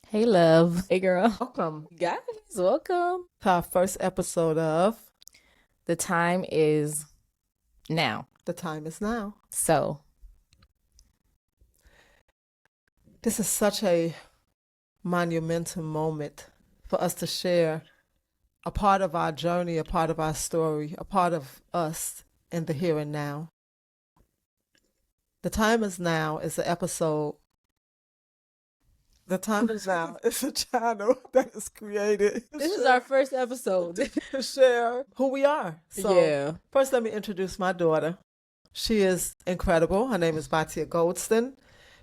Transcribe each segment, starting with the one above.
Hey, love. Hey, girl. Welcome Guys, welcome. to our first episode of The time is now. The Time Is Now. So, This is such a monumental moment for us to share a part of our journey, a part of our story, a part of us in the here and now. The Time Is Now is an episode. The Time Is Now is a channel that is created this is our first episode. to share who we are. So, Yeah. first, let me introduce my daughter. She is incredible. Her name is Bahtyah Goldston.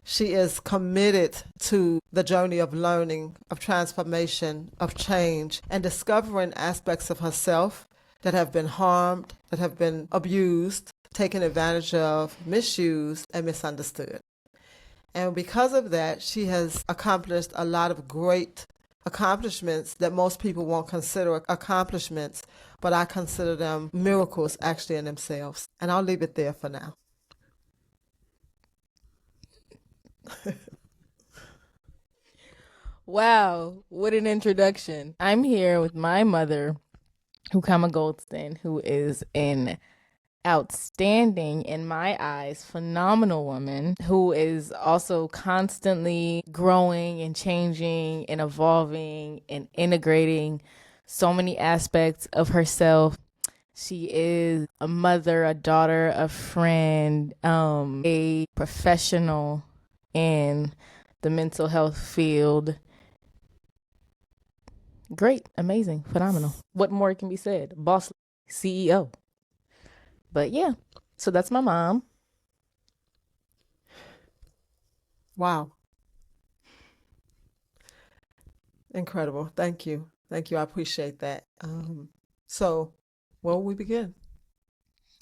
She is committed to the journey of learning, of transformation, of change, and discovering aspects of herself that have been harmed, that have been abused, taken advantage of, misused, and misunderstood. And because of that, she has accomplished a lot of great accomplishments that most people won't consider accomplishments, but I consider them miracles actually in themselves. And I'll leave it there for now. Wow. What an introduction. I'm here with my mother, Rookamah Goldston, who is an outstanding, in my eyes, phenomenal woman who is also constantly growing and changing and evolving and integrating so many aspects of herself. She is a mother, a daughter, a friend, a professional in the mental health field. Great, amazing, phenomenal. What more can be said? Boss, CEO. But yeah, so that's my mom. Wow. Incredible. Thank you. Thank you. I appreciate that. So, where will we begin?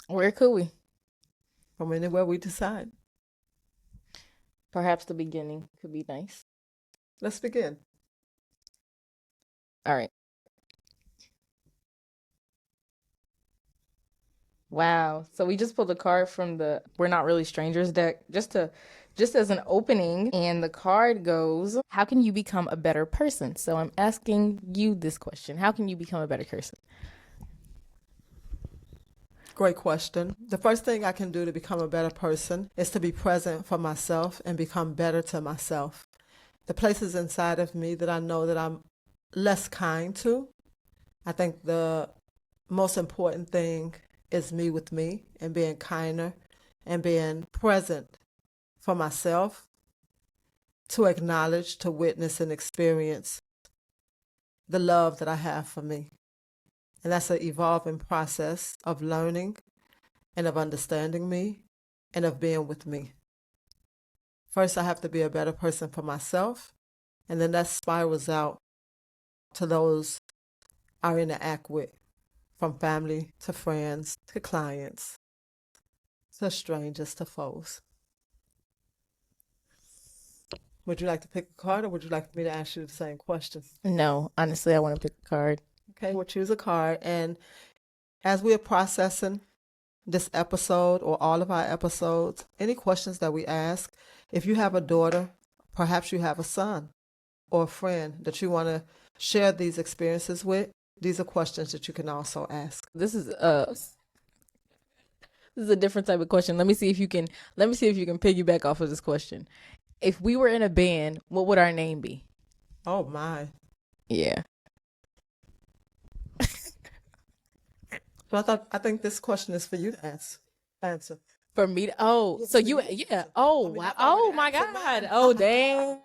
Where could we? From anywhere we decide. Perhaps the beginning could be nice. Let's begin. All right. Wow. So we just pulled a card from the We're Not Really Strangers deck just as an opening, and the card goes, how can you become a better person? So I'm asking you this question. How can you become a better person? Great question. The first thing I can do to become a better person is to be present for myself and become better to myself. The places inside of me that I know that I'm less kind to, I think the most important thing is me with me and being kinder and being present for myself to acknowledge, to witness, and experience the love that I have for me. And that's an evolving process of learning and of understanding me and of being with me. First, I have to be a better person for myself, and then that spirals out to those I interact with, from family to friends to clients to strangers to foes. Would you like to pick a card or would you like me to ask you the same question? No, honestly, I want to pick a card. Okay, we'll choose a card. And as we are processing this episode or all of our episodes, any questions that we ask, if you have a daughter, perhaps you have a son or a friend that you want to share these experiences with, these are questions that you can also ask. This is a different type of question. Let me see if you can piggyback off of this question. If we were in a band, what would our name be? Oh my. Yeah. So I think this question is for you to answer. For me to, oh, Yeah, so for you, you. yeah. Oh, I mean, wow. I've Oh already my answered God. mine. Oh, damn.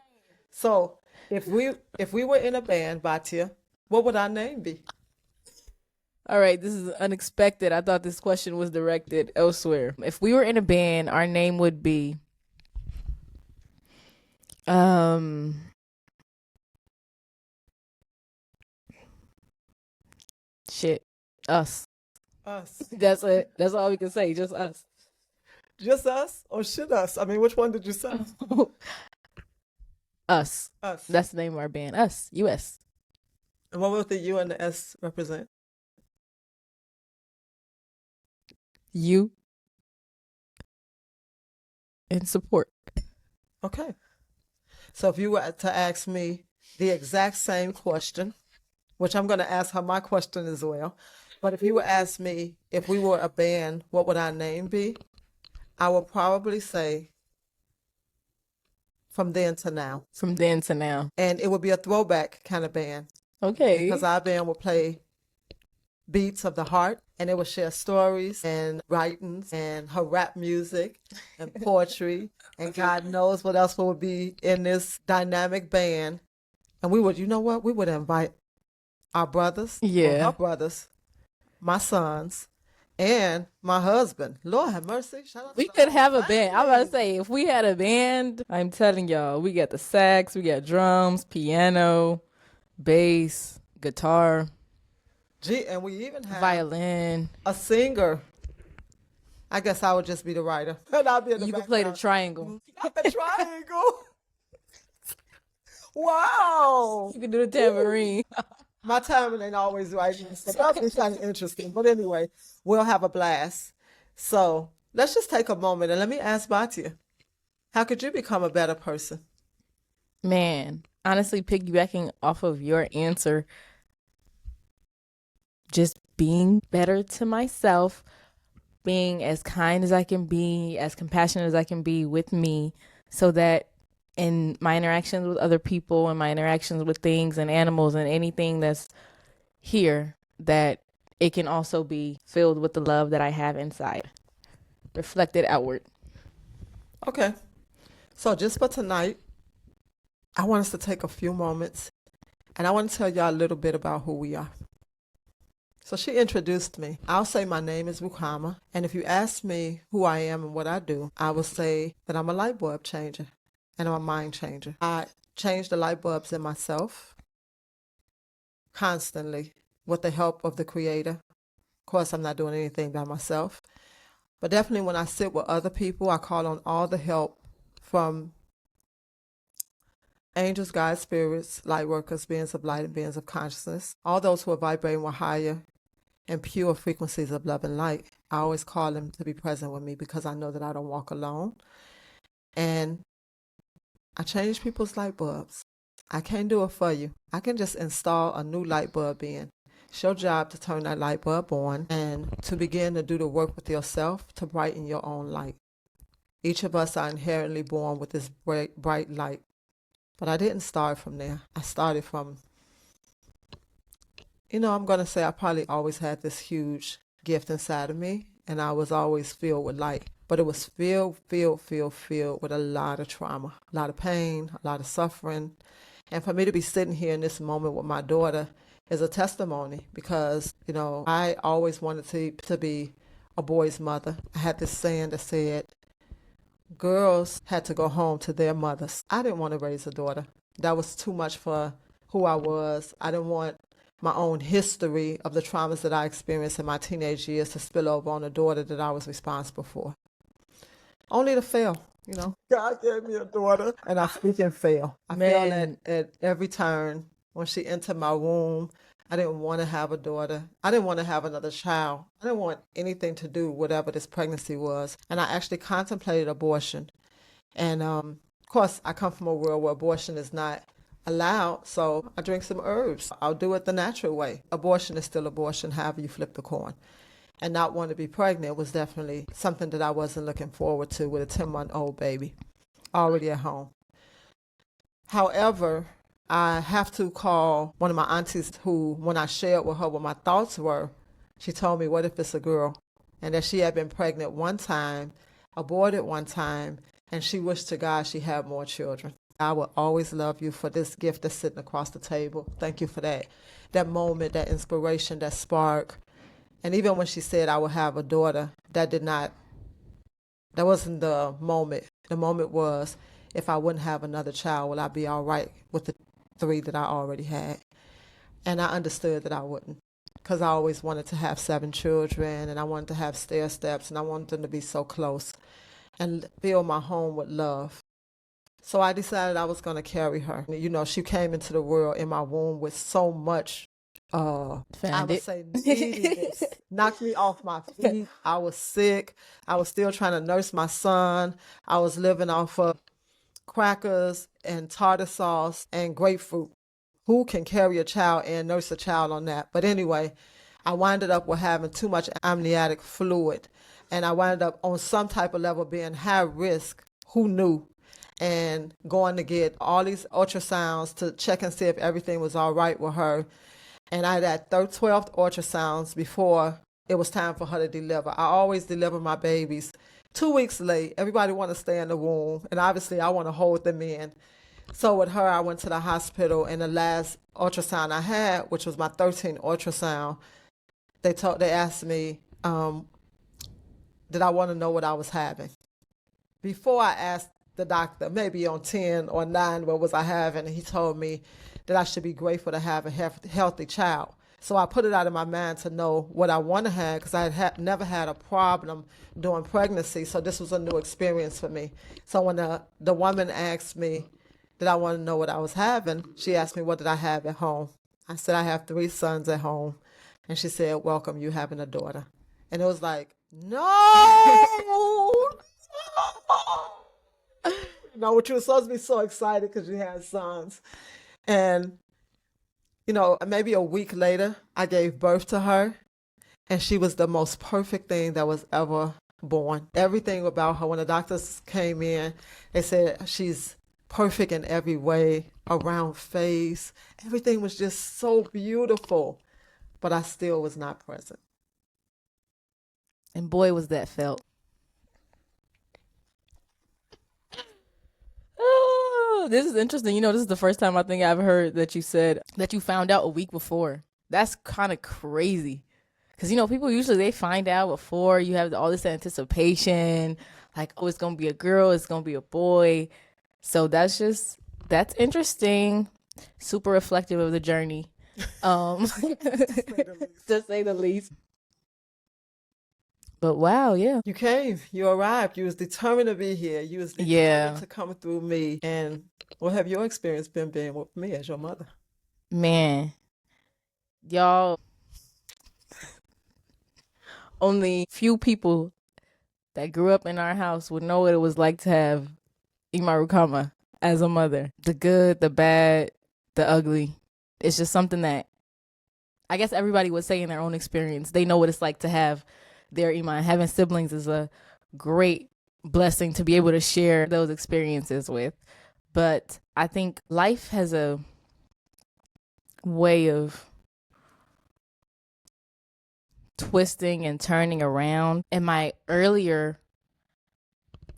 So if we were in a band, Batia, what would our name be? All right, this is unexpected. I thought this question was directed elsewhere. If we were in a band, our name would be um shit. Us. Us. That's it. That's all we can say. Just us. Just us or should us? I mean, which one did you say? Us. Us. That's the name of our band. Us. US. And what would the U and the S represent? You and support. Okay. So if you were to ask me the exact same question, which I'm going to ask her my question as well. But if you would ask me if we were a band, what would our name be? I would probably say From Then to Now. From then to now. And it would be a throwback kind of band Okay. because our band would play beats of the heart, and it would share stories and writings and her rap music and poetry and God knows what else would be in this dynamic band. And we would, you know what? We would invite our brothers, Yeah. her brothers, my sons, and my husband. Lord have mercy. Shout out We to could the have a whole band. I'm about to family. say, if we had a band, I'm telling y'all, we got the sax, we got drums, piano, bass, guitar, Gee, and we even have violin. a singer. I guess I would just be the writer. And I'll be in the You could play the background. triangle. The triangle. Wow. You could do the tambourine. My timing ain't always right. So that'll be kind of interesting. But anyway, we'll have a blast. So let's just take a moment and let me ask Bahtyah, how could you become a better person? Man, honestly, piggybacking off of your answer, just being better to myself, being as kind as I can be, as compassionate as I can be with me, so that in my interactions with other people and my interactions with things and animals and anything that's here, that it can also be filled with the love that I have inside, reflected outward. Okay. So just for tonight, I want us to take a few moments and I want to tell y'all a little bit about who we are. So she introduced me. I'll say my name is Rookamah. And if you ask me who I am and what I do, I will say that I'm a light bulb changer and I'm a mind changer. I change the light bulbs in myself constantly with the help of the Creator. Of course, I'm not doing anything by myself. But definitely when I sit with other people, I call on all the help from angels, guides, spirits, light workers, beings of light, and beings of consciousness, all those who are vibrating with higher and pure frequencies of love and light. I always call them to be present with me because I know that I don't walk alone. And I change people's light bulbs. I can't do it for you. I can just install a new light bulb in. It's your job to turn that light bulb on and to begin to do the work with yourself to brighten your own light. Each of us are inherently born with this bright light. But I didn't start from there. I started from, I'm going to say I probably always had this huge gift inside of me, and I was always filled with light. But it was filled with a lot of trauma, a lot of pain, a lot of suffering. And for me to be sitting here in this moment with my daughter is a testimony because, I always wanted to be a boy's mother. I had this saying that said, girls had to go home to their mothers. I didn't want to raise a daughter. That was too much for who I was. I didn't want my own history of the traumas that I experienced in my teenage years to spill over on a daughter that I was responsible for. Only to fail, God gave me a daughter and I freaking fail. I failed at every turn. When she entered my womb, I didn't want to have a daughter. I didn't want to have another child. I didn't want anything to do with whatever this pregnancy was. And I actually contemplated abortion. And of course, I come from a world where abortion is not allowed. So I drink some herbs. I'll do it the natural way. Abortion is still abortion, however you flip the coin. And not want to be pregnant was definitely something that I wasn't looking forward to with a 10-month-old baby already at home. However, I have to call one of my aunties who, when I shared with her what my thoughts were, she told me, what if it's a girl? And that she had been pregnant one time, aborted one time, and she wished to God she had more children. I will always love you for this gift that's sitting across the table. Thank you for that. That moment, that inspiration, that spark. And even when she said I would have a daughter, that wasn't the moment. The moment was, if I wouldn't have another child, will I be all right with the 3 that I already had? And I understood that I wouldn't, because I always wanted to have 7 children, and I wanted to have stair steps, and I wanted them to be so close and fill my home with love. So I decided I was going to carry her. She came into the world in my womb with so much, I would say, neediness. Knocked me off my feet. I was sick. I was still trying to nurse my son. I was living off of crackers and tartar sauce and grapefruit. Who can carry a child and nurse a child on that? But anyway, I winded up with having too much amniotic fluid, and I wound up on some type of level being high risk. Who knew? And going to get all these ultrasounds to check and see if everything was all right with her. And I had 12 ultrasounds before it was time for her to deliver. I always deliver my babies 2 weeks late. Everybody want to stay in the womb, and obviously I want to hold them in. So with her, I went to the hospital, and the last ultrasound I had, which was my 13th ultrasound, they asked me, did I want to know what I was having? Before I asked the doctor, maybe on 10 or 9, what was I having, and he told me that I should be grateful to have a healthy child. So I put it out of my mind to know what I want to have, because I had never had a problem during pregnancy, so this was a new experience for me. So when the woman asked me, did I want to know what I was having, she asked me, what did I have at home? I said, I have 3 sons at home. And she said, welcome, you having a daughter. And it was like, no! No, what you were supposed to be so excited because you had sons. And, maybe a week later, I gave birth to her. And she was the most perfect thing that was ever born. Everything about her, when the doctors came in, they said she's perfect in every way, around face. Everything was just so beautiful. But I still was not present. And boy, was that felt. Oh, this is interesting. This is the first time I think I've heard that you said that you found out a week before. That's kind of crazy. Because, people usually, they find out before. You have all this anticipation. Like, oh, it's going to be a girl. It's going to be a boy. So that's interesting. Super reflective of the journey. To say the least. But wow, yeah. You came. You arrived. You was determined to be here. You was determined to come through me. And what have your experience been being with me as your mother? Man, y'all, only few people that grew up in our house would know what it was like to have Rookamah as a mother. The good, the bad, the ugly. It's just something that I guess everybody would say in their own experience. They know what it's like to have their Iman. Having siblings is a great blessing to be able to share those experiences with. But I think life has a way of twisting and turning around. In my earlier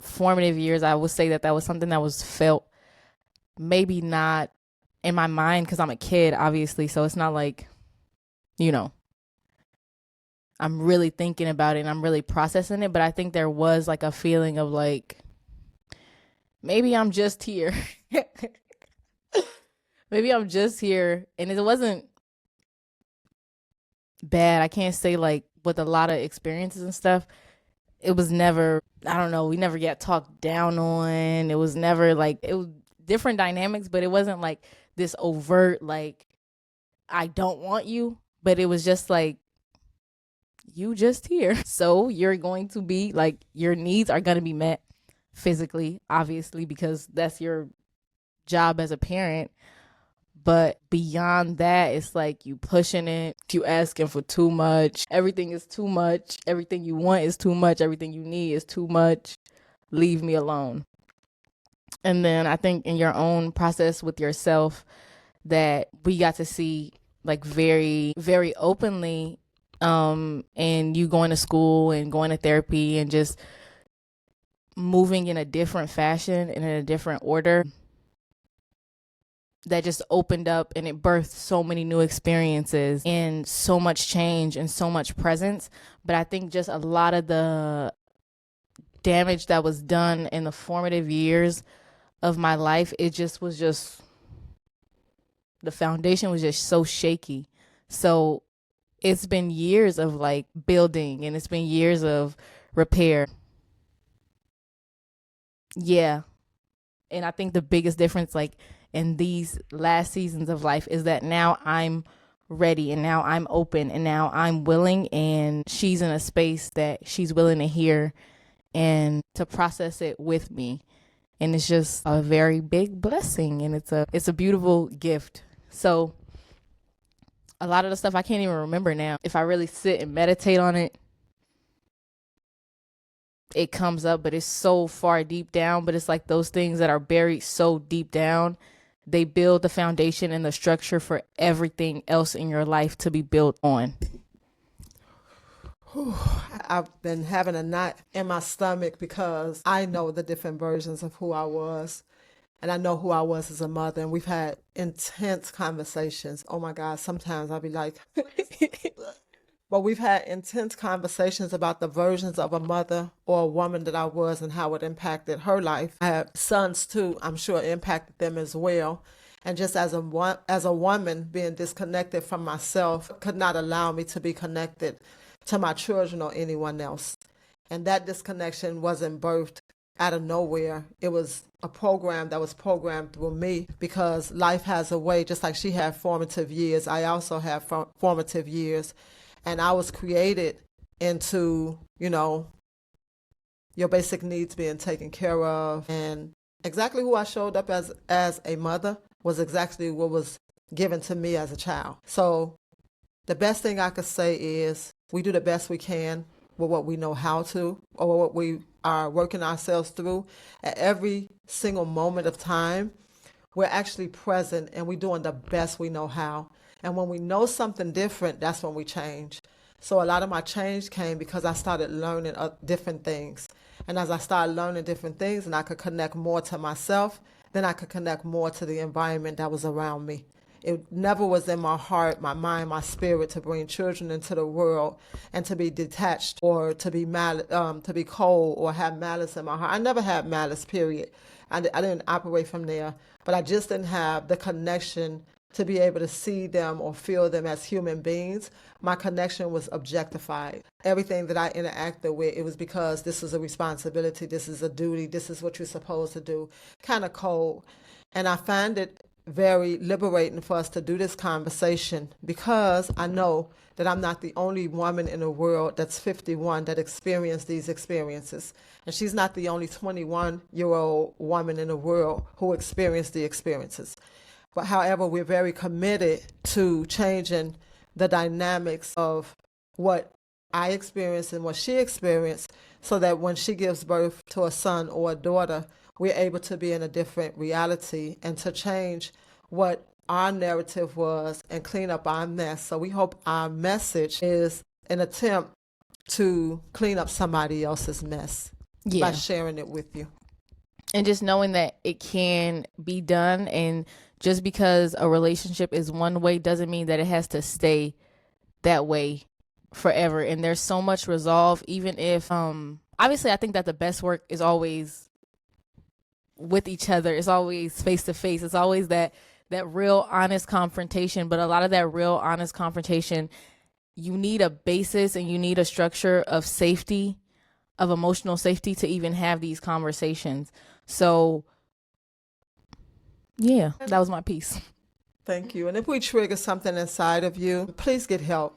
formative years, I would say that was something that was felt, maybe not in my mind, because I'm a kid, obviously. So it's not like, I'm really thinking about it and I'm really processing it. But I think there was like a feeling of like, maybe I'm just here. Maybe I'm just here. And it wasn't bad. I can't say like with a lot of experiences and stuff. It was never, I don't know, we never got talked down on. It was never like, it was different dynamics, but it wasn't like this overt, like, I don't want you. But it was just like, you just here. So you're going to be like, your needs are going to be met physically, obviously, because that's your job as a parent. But beyond that, it's like you pushing it, you asking for too much. Everything is too much. Everything you want is too much. Everything you need is too much. Leave me alone. And then I think in your own process with yourself that we got to see like very, very openly, and you going to school and going to therapy and just moving in a different fashion and in a different order, that just opened up and it birthed so many new experiences and so much change and so much presence. But I think just a lot of the damage that was done in the formative years of my life, it just was just, the foundation was just so shaky. So it's been years of like building, and it's been years of repair. Yeah. And I think the biggest difference like in these last seasons of life is that now I'm ready and now I'm open and now I'm willing, and she's in a space that she's willing to hear and to process it with me. And it's just a very big blessing, and it's a beautiful gift. So a lot of the stuff I can't even remember now. If I really sit and meditate on it, it comes up, but it's so far deep down. But it's like those things that are buried so deep down, they build the foundation and the structure for everything else in your life to be built on. I've been having a knot in my stomach because I know the different versions of who I was. And I know who I was as a mother. And we've had intense conversations. Oh my God, sometimes I'll be like, but we've had intense conversations about the versions of a mother or a woman that I was and how it impacted her life. I have sons too. I'm sure it impacted them as well. And just as a woman, being disconnected from myself could not allow me to be connected to my children or anyone else. And that disconnection wasn't birthed out of nowhere. It was a program that was programmed through me, because life has a way, just like she had formative years, I also have formative years. And I was created into, your basic needs being taken care of. And exactly who I showed up as a mother was exactly what was given to me as a child. So the best thing I could say is we do the best we can with what we know how to, or what we are working ourselves through. At every single moment of time, we're actually present and we're doing the best we know how. And when we know something different, that's when we change. So a lot of my change came because I started learning different things. And as I started learning different things and I could connect more to myself, then I could connect more to the environment that was around me. It never was in my heart, my mind, my spirit to bring children into the world and to be detached or to be to be cold or have malice in my heart. I never had malice, period. I didn't operate from there, but I just didn't have the connection to be able to see them or feel them as human beings. My connection was objectified. Everything that I interacted with, it was because this is a responsibility, this is a duty, this is what you're supposed to do, kind of cold. And I find it very liberating for us to do this conversation, because I know that I'm not the only woman in the world that's 51 that experienced these experiences. And she's not the only 21-year-old woman in the world who experienced the experiences. But however, we're very committed to changing the dynamics of what I experienced and what she experienced, so that when she gives birth to a son or a daughter, we're able to be in a different reality and to change what our narrative was and clean up our mess. So we hope our message is an attempt to clean up somebody else's mess by sharing it with you. And just knowing that it can be done, and just because a relationship is one way doesn't mean that it has to stay that way forever. And there's so much resolve, even if obviously I think that the best work is always with each other. It's always face to face. It's always that real honest confrontation. But a lot of that real honest confrontation, you need a basis and you need a structure of safety, of emotional safety, to even have these conversations. So yeah, that was my piece. Thank you. And if we trigger something inside of you, please get help.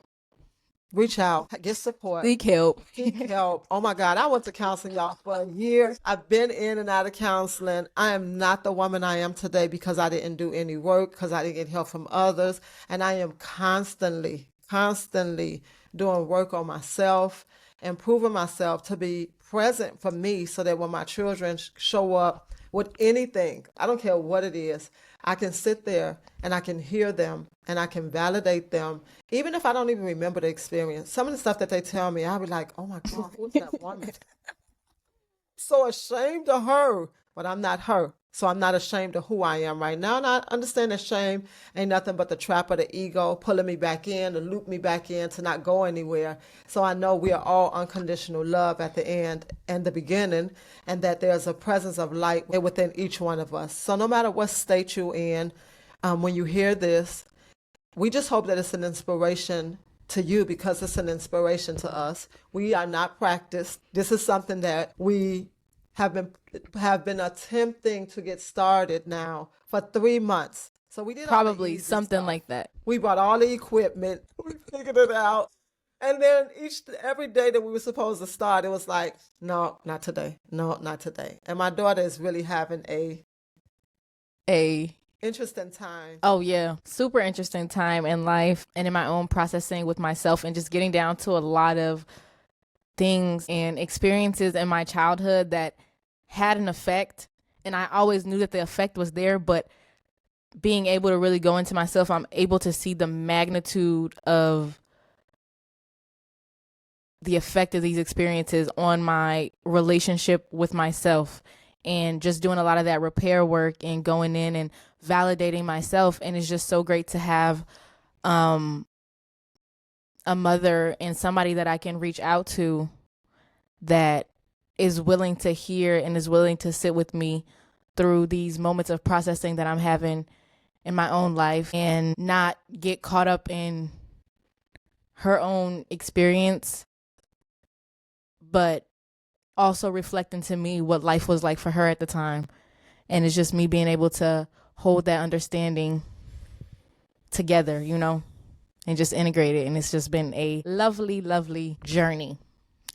Reach out, get support. Seek help. Seek help. Oh my God, I went to counseling, y'all, for a year. I've been in and out of counseling. I am not the woman I am today because I didn't do any work, because I didn't get help from others. And I am constantly doing work on myself, improving myself to be present for me, so that when my children show up with anything, I don't care what it is, I can sit there and I can hear them and I can validate them, even if I don't even remember the experience. Some of the stuff that they tell me, I'll be like, oh my God, who's that woman? So ashamed of her, but I'm not her. So I'm not ashamed of who I am right now. And I understand that shame ain't nothing but the trap of the ego, pulling me back in, to loop me back in, to not go anywhere. So I know we are all unconditional love at the end and the beginning, and that there's a presence of light within each one of us. So no matter what state you're in, when you hear this, we just hope that it's an inspiration to you, because it's an inspiration to us. We are not practiced. This is something that we have been attempting to get started now for 3 months. So we did probably something stuff like that. We bought all the equipment. We figured it out. And then every day that we were supposed to start, it was like, no, not today. No, not today. And my daughter is really having A interesting time. Oh, yeah. Super interesting time in life and in my own processing with myself and just getting down to a lot of things and experiences in my childhood that had an effect. And I always knew that the effect was there, but being able to really go into myself, I'm able to see the magnitude of the effect of these experiences on my relationship with myself, and just doing a lot of that repair work and going in and validating myself. And it's just so great to have a mother and somebody that I can reach out to that is willing to hear and is willing to sit with me through these moments of processing that I'm having in my own life, and not get caught up in her own experience, but also reflecting to me what life was like for her at the time. And it's just me being able to hold that understanding together, and just integrate it. And it's just been a lovely, lovely journey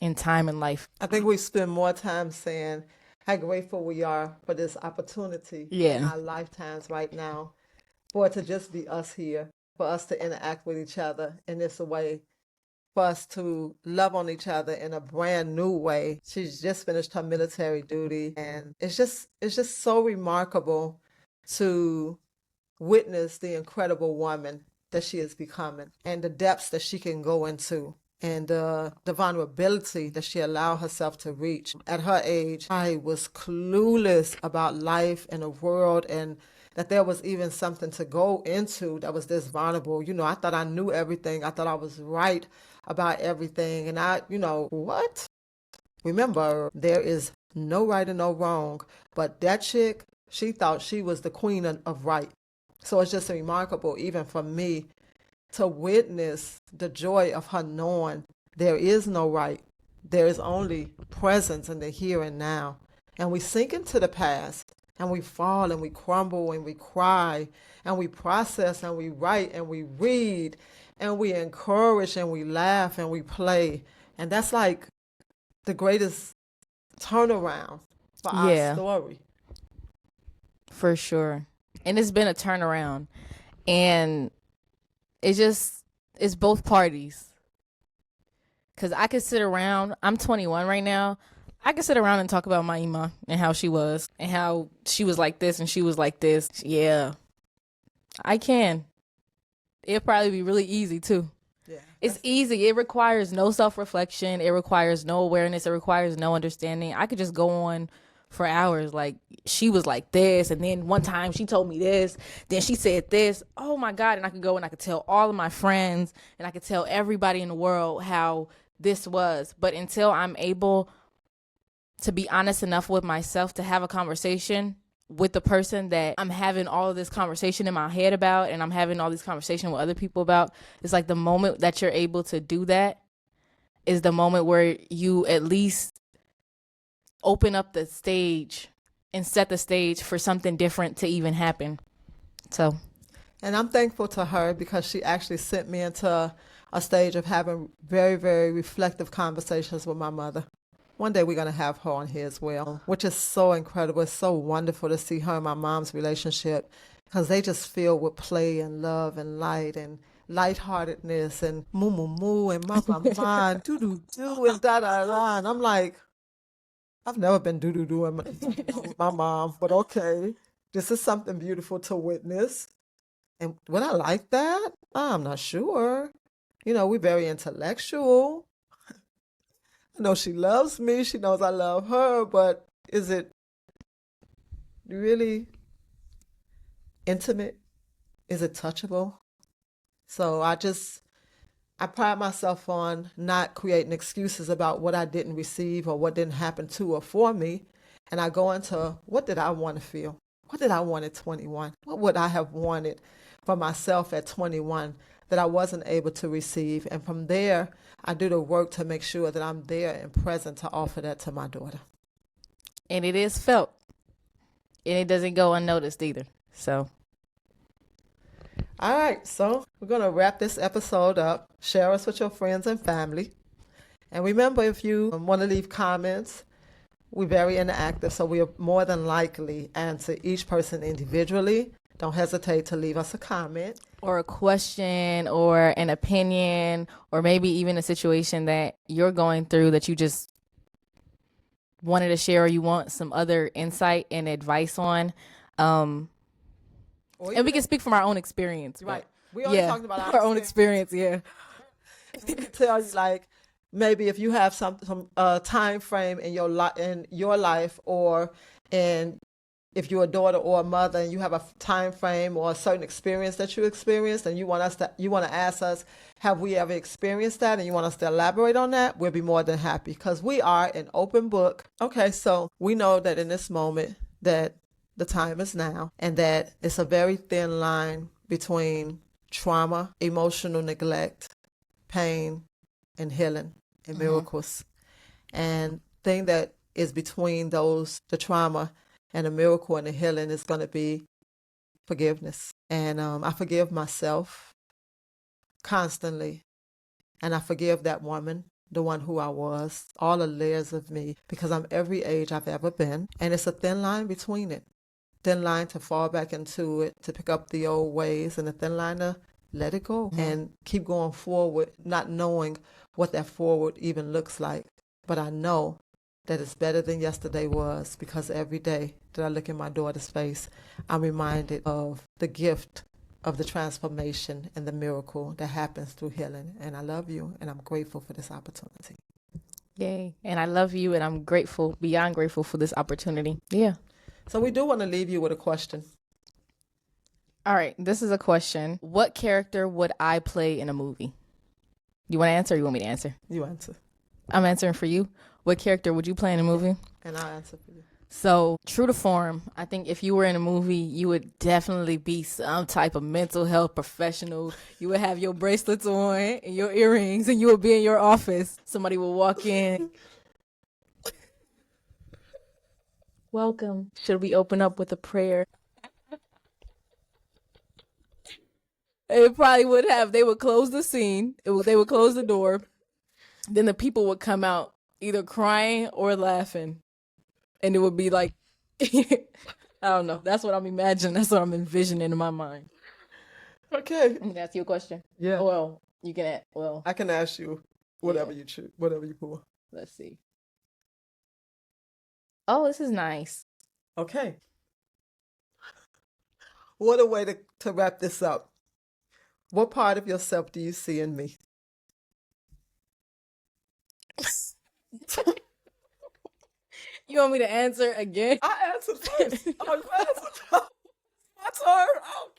in time and life. I think we spend more time saying how grateful we are for this opportunity in our lifetimes right now, for it to just be us here, for us to interact with each other in this way, for us to love on each other in a brand new way. She's just finished her military duty, and it's just so remarkable to witness the incredible woman that she is becoming and the depths that she can go into and the vulnerability that she allowed herself to reach. At her age, I was clueless about life and the world, and that there was even something to go into that was this vulnerable. I thought I knew everything. I thought I was right about everything. And what? Remember, there is no right and no wrong. But that chick, she thought she was the queen of right. So it's just remarkable, even for me, to witness the joy of her knowing there is no right. There is only presence in the here and now. And we sink into the past, and we fall and we crumble and we cry and we process and we write and we read and we encourage and we laugh and we play. And that's like the greatest turnaround for our story. For sure. And it's been a turnaround. And it's both parties. Because I could sit around, I'm 21 right now. I could sit around and talk about my Ima and how she was and how she was like this and she was like this. Yeah, I can. It'll probably be really easy too. Yeah, it's easy. It requires no self-reflection. It requires no awareness. It requires no understanding. I could just go on for hours. Like, she was like this, and then one time she told me this, then she said this. Oh my God. And I could go and I could tell all of my friends and I could tell everybody in the world how this was. But until I'm able to be honest enough with myself to have a conversation with the person that I'm having all of this conversation in my head about, and I'm having all this conversation with other people about, it's like the moment that you're able to do that is the moment where you at least open up the stage and set the stage for something different to even happen. So, and I'm thankful to her because she actually sent me into a stage of having very, very reflective conversations with my mother. One day we're going to have her on here as well, which is so incredible. It's so wonderful to see her and my mom's relationship, because they just fill with play and love and light and lightheartedness and moo moo moo and ma ma ma and doo doo doo and da da da. And I'm like, I've never been doo doo doo with my mom, but okay, this is something beautiful to witness. And would I like that? I'm not sure. We're very intellectual. I know she loves me. She knows I love her, but is it really intimate? Is it touchable? So I pride myself on not creating excuses about what I didn't receive or what didn't happen to or for me. And I go into, what did I want to feel? What did I want at 21? What would I have wanted for myself at 21 that I wasn't able to receive? And from there, I do the work to make sure that I'm there and present to offer that to my daughter. And it is felt. And it doesn't go unnoticed either. So, All right, so we're going to wrap this episode up. Share us with your friends and family. And remember, if you want to leave comments, we're very interactive, so we are more than likely answer each person individually. Don't hesitate to leave us a comment. Or a question or an opinion, or maybe even a situation that you're going through that you just wanted to share, or you want some other insight and advice on. And we can speak from our own experience. Right. We already talked about our own experience. Yeah. We can tell you, like, maybe if you have some time frame in your life, or in if you're a daughter or a mother and you have a time frame or a certain experience that you experienced, and you want to ask us, have we ever experienced that, and you want us to elaborate on that, we'll be more than happy, because we are an open book. Okay, so we know that in this moment that the time is now, and that it's a very thin line between trauma, emotional neglect, pain, and healing and miracles. And thing that is between those, the trauma and the miracle and the healing, is going to be forgiveness. And I forgive myself constantly. And I forgive that woman, the one who I was, all the layers of me, because I'm every age I've ever been. And it's a thin line between it. Thin line to fall back into it, to pick up the old ways, and a thin line to let it go and keep going forward, not knowing what that forward even looks like. But I know that it's better than yesterday was, because every day that I look in my daughter's face, I'm reminded of the gift of the transformation and the miracle that happens through healing. And I love you, and I'm grateful for this opportunity. Yay. And I love you, and I'm grateful, beyond grateful for this opportunity. Yeah. So we do want to leave you with a question. All right. This is a question. What character would I play in a movie? You want to answer, or you want me to answer? You answer. I'm answering for you. What character would you play in a movie? And I'll answer for you. So, true to form, I think if you were in a movie, you would definitely be some type of mental health professional. You would have your bracelets on and your earrings, and you would be in your office. Somebody would walk in. Welcome. Should we open up with a prayer? It probably would have. They would close the scene. They would close the door. Then the people would come out either crying or laughing. And it would be like, I don't know. That's what I'm imagining. That's what I'm envisioning in my mind. Okay. Can I ask you a question? Yeah. Well, you can, I can ask you whatever you choose, whatever you pull. Let's see. Oh, this is nice. Okay. What a way to wrap this up. What part of yourself do you see in me? You want me to answer again? I answered first. Oh, you answered first. My turn.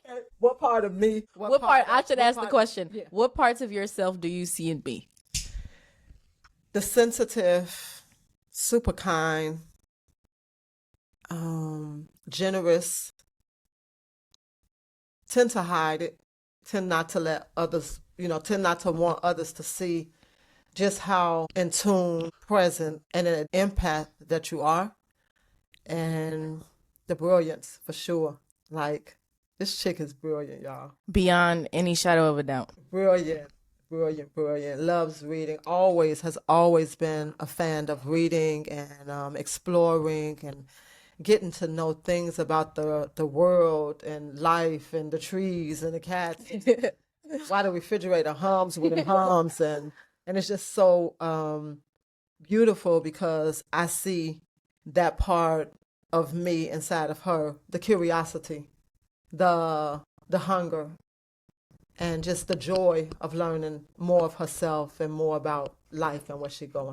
Okay. What part of me? What part? I should ask the question. Yeah. What parts of yourself do you see in me? The sensitive, super kind, generous. Tend to hide it. Tend not to let others, tend not to want others to see just how in tune, present, and an empath that you are. And the brilliance, for sure. Like, this chick is brilliant, y'all. Beyond any shadow of a doubt. Brilliant. Loves reading. Has always been a fan of reading and exploring and getting to know things about the world and life and the trees and the cats. Why the refrigerator hums when it hums, and it's just so beautiful, because I see that part of me inside of her, the curiosity, the hunger, and just the joy of learning more of herself and more about life and where she's going.